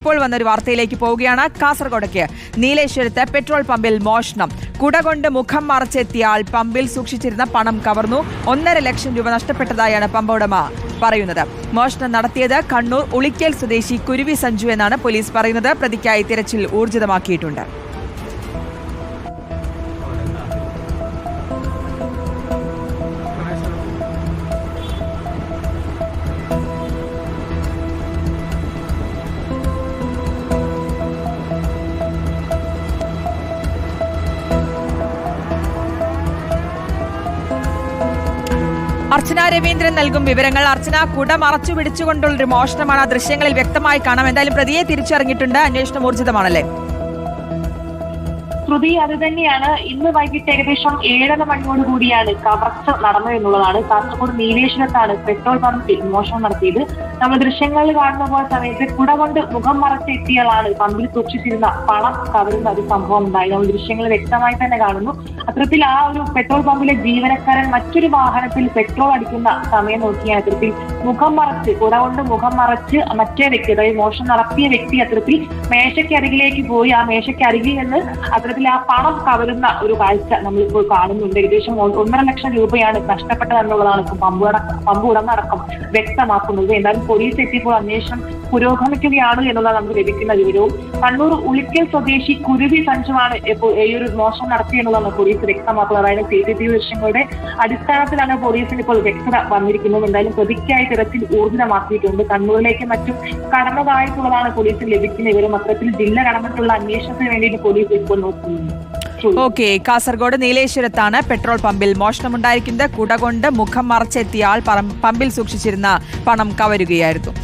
ഇപ്പോൾ വന്നൊരു വാർത്തയിലേക്ക് പോവുകയാണ്. കാസർഗോഡേക്ക് നീലേശ്വരത്ത് പെട്രോൾ പമ്പിൽ മോഷണം. കുടകൊണ്ട് മുഖം മറച്ചെത്തിയ ആൾ പമ്പിൽ സൂക്ഷിച്ചിരുന്ന പണം കവർന്നു. 1.5 ലക്ഷം രൂപ നഷ്ടപ്പെട്ടതായാണ് പമ്പ് ഉടമ പറയുന്നത്. മോഷണം നടത്തിയത് കണ്ണൂർ ഉളിക്കൽ സ്വദേശി കുരുവി സഞ്ജു എന്നാണ് പോലീസ് പറയുന്നത്. പ്രതിക്കായി തിരച്ചിൽ ഊർജിതമാക്കിയിട്ടുണ്ട്. അർച്ചന രവീന്ദ്രൻ നൽകും വിവരങ്ങൾ. അർച്ചന, കുട മറച്ചു പിടിച്ചുകൊണ്ടുള്ളൊരു മോഷണമാണ്. ആ ദൃശ്യങ്ങളിൽ വ്യക്തമായി കാണാം. എന്തായാലും പ്രതിയെ തിരിച്ചറിഞ്ഞിട്ടുണ്ട്. അന്വേഷണം ഊർജിതമാണല്ലേ? ശ്രുതി, അത് തന്നെയാണ്. ഇന്ന് വൈകിട്ട് ഏകദേശം 7:30 മണിയോട് കൂടിയാണ് കവർച്ച നടന്നത് എന്നുള്ളതാണ്. കാസർഗോഡ് നീലേശ്വരത്താണ് പെട്രോൾ പമ്പിൽ മോഷണം നടത്തിയത്. നമ്മൾ ദൃശ്യങ്ങളിൽ കാണുന്ന പോലെ സമയത്ത് കുട കൊണ്ട് മുഖം മറച്ചെത്തിയാലാണ് പമ്പിൽ സൂക്ഷിച്ചിരുന്ന പണം കവരുന്ന ഒരു സംഭവം ഉണ്ടായി. നമ്മൾ ദൃശ്യങ്ങൾ വ്യക്തമായി തന്നെ കാണുന്നു. അത്തരത്തിൽ ആ ഒരു പെട്രോൾ പമ്പിലെ ജീവനക്കാരൻ മറ്റൊരു വാഹനത്തിൽ പെട്രോൾ അടിക്കുന്ന സമയം നോക്കിയ അത്തരത്തിൽ മുഖം മറച്ച് കുട കൊണ്ട് മുഖം മറച്ച് മറ്റേ വ്യക്തി, അതായത് മോഷണം നടത്തിയ വ്യക്തി അത്തരത്തിൽ മേശയ്ക്കരികിലേക്ക് പോയി ആ മേശയ്ക്കരികിൽ നിന്ന് അത്തരത്തിൽ ആ പണം കവരുന്ന ഒരു കാഴ്ച നമ്മളിപ്പോൾ കാണുന്നുണ്ട്. ഏകദേശം 1.5 ലക്ഷം രൂപയാണ് നഷ്ടപ്പെട്ടതെന്നുള്ളതാണ് പമ്പ് ഉടമ അടക്കം വ്യക്തമാക്കുന്നത്. എന്തായാലും പോലീസ് എത്തിയപ്പോൾ അന്വേഷണം പുരോഗമിക്കുകയാണ് എന്നുള്ളത് നമുക്ക് ലഭിക്കുന്ന വിവരവും. കണ്ണൂർ ഉളിക്കൽ സ്വദേശി കുരുവി സഞ്ജുവാണ് ഇപ്പോൾ ഈ ഒരു മോഷണം നടത്തിയെന്നുള്ളതാണ് പോലീസ് വ്യക്തമാക്കുന്നത്. അതായത് CCTV ദൃശ്യങ്ങളുടെ അടിസ്ഥാനത്തിലാണ് പോലീസിന് ഇപ്പോൾ വ്യക്തത വന്നിരിക്കുന്നത്. എന്തായാലും പ്രതിക്കായി തിരച്ചിൽ ഊർജിതമാക്കിയിട്ടുണ്ട്. കണ്ണൂരിലേക്ക് മറ്റും കടന്നതായിട്ടുള്ളതാണ് പോലീസിന് ലഭിക്കുന്ന വിവരം. അത്തരത്തിൽ ജില്ല കടന്നിട്ടുള്ള അന്വേഷണത്തിന് വേണ്ടിയിട്ട് പോലീസ് ഇപ്പോൾ നോക്കുന്നു. ഓക്കെ, കാസർഗോഡ് നീലേശ്വരത്താണ് പെട്രോൾ പമ്പിൽ മോഷണമുണ്ടായിരിക്കുന്നത്. കുട കൊണ്ട് മുഖം മറച്ചെത്തിയ ആൾ പമ്പിൽ സൂക്ഷിച്ചിരുന്ന പണം കവരുകയായിരുന്നു.